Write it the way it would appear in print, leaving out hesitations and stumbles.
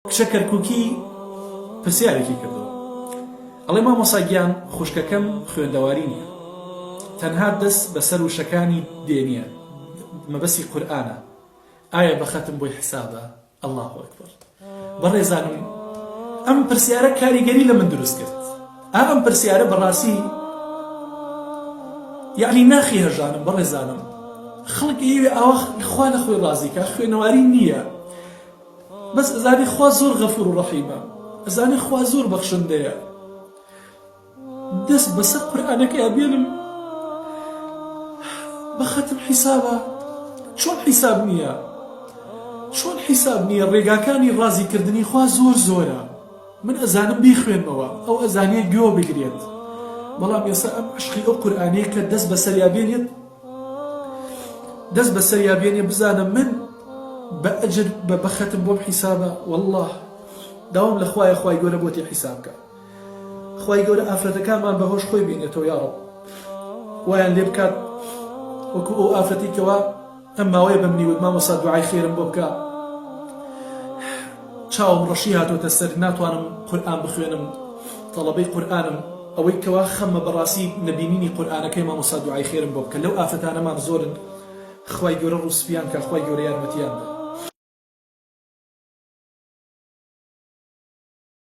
کچە کەرکووکی پرسیارێکی کردەوە، ئەڵێ مامۆستا گیان خوشکەکەم خوێندەواری نییە، تەنها دەست بەسەر وشەکانی دێنیە، مەبەستی قورئانە، ئایا بەخەتم بۆی حسابە؟ الله ئەکبەر. بەڕێزانم ئەم پرسیارە کاریگەری لە من دروست کرد. ئەم پرسیارە بەڕاستی یعنی ناخی هەژانم. بەڕێزانم خەڵک ئێوێ ئاوا خوا لە خۆی ڕازیکە خوێنەواری نییە، بەس ئەزانی خوا زۆر غەفور و ڕەحیمە، ئەزانی خوا زۆر بەخشندەیە، دەست بەسەر قورئانەکەی ئەبێنم بەخەتم حیسابە؟ چۆن حیساب نییە؟ چۆن حیساب نییە؟ ڕێگاکانی ڕازیکردنی خوا زۆر زۆرە، من ئەزانم بیخوێنمەوە، ئەو ئەزانێ گوێ بگرێت، بەڵام ئێستا ئەم عشقی ئەو قورئانەیە کە دەست بەسەریا بێنێت، دەست بەسەریا بێنێ بزانم من بە ئەجر بە بەخەتم بۆم حیسابە. والله داوام لە خوایە، خوای گەورە بۆتی حیسابکە، خوای گەورە ئافرەتەکانمان بەهۆش خۆی بینێتەوە یا ڕەب، وایان لێ بکات وەکو ئەو ئافرەتی کەوا ئەم ماوەیە بمنیوت مامۆستا دوعای خێرم بۆ بکە، چاوم ڕەشی هاتۆتە سەر، ناتوانم قورئان بخوێنم، تەڵەبەی قورئانم، ئەوەی کەوا خەممە بەڕاستی نەبینینی قورئانەکەی مامۆستا دوعای خێرم بۆ بکە. لەو ئافرەتانەمان زۆرن، خوای گەورە ڕووسپیان کە، خوای گەورە یارمەتیان بدە.